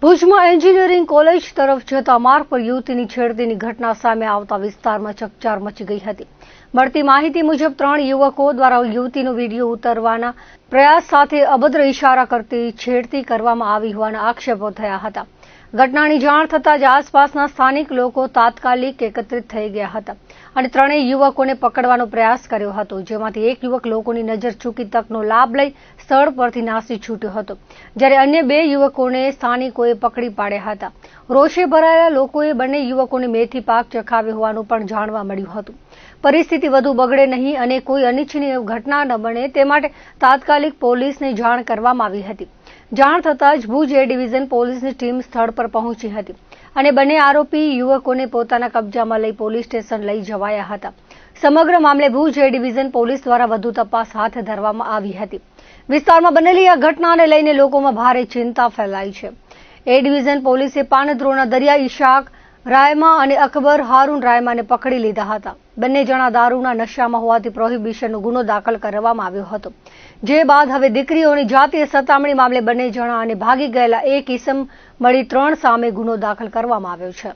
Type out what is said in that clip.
ભુજમાં engineering college તરફ જતા માર્ગ પર યુવતીની છેડતીની ઘટના સામે આવતા વિસ્તારમાં ચકચાર મચી ગઈ હતી। મળતી માહિતી મુજબ 3 યુવકો દ્વારા યુવતીનો વિડીયો ઉતારવાના પ્રયાસ સાથે અભદ્ર ઇશારા કરતી છેડતી કરવામાં આવી હોવાના આક્ષેપો થયા હતા। ઘટનાની જાણ થતાં જ આસપાસના સ્થાનિક લોકો તાત્કાલિક એકત્રિત થઈ ગયા હતા અને 3 યુવકોને પકડવાનો પ્રયાસ કર્યો હતો, જેમાંથી એક યુવક લોકોની નજર ચૂકી તકનો લાભ લઈ સ્થળ પરથી નાસી છૂટ્યો હતો, જ્યારે અન્ય 2 યુવકોને સ્થાનિકોએ પકડી પાડ્યા હતા। રોષે ભરાયેલા લોકોએ બંને યુવકોને મેથી પાક ચખાવ્યો હોવાનું પણ જાણવા મળ્યું હતું। પરિસ્થિતિ વધુ બગડે નહીં અને કોઈ અનિચ્છનીય ઘટના ન બને તે માટે તાત્કાલિક પોલીસને જાણ કરવામાં આવી હતી। જાણ થતાં જ ભુજ એ ડિવિઝન પોલીસની ટીમ સ્થળ પર પહોંચી હતી અને બંને આરોપી યુવકોને પોતાના કબજામાં લઈ પોલીસ સ્ટેશન લઈ જવાયા હતા। સમગ્ર મામલે ભુજ એ ડિવિઝન પોલીસ દ્વારા વધુ તપાસ હાથ ધરવામાં આવી હતી। વિસ્તારમાં બનેલી આ ઘટનાને લઈને લોકોમાં ભારે ચિંતા ફેલાઈ છે। એ ડિવિઝન પોલીસે પાનદ્રોના દરિયા ઇશાક રાયમા અને અકબર હારૂન રાયમાને પકડી લીધા હતા। બંને જણા દારૂના નશામાં હોવાથી પ્રોહિબિશનનો ગુનો દાખલ કરવામાં આવ્યો હતો, જે બાદ હવે દીકરીઓની જાતીય સતામણી મામલે બંને જણા અને ભાગી ગયેલા એક ઇસમ મળી 3 સામે ગુનો દાખલ કરવામાં આવ્યો છે।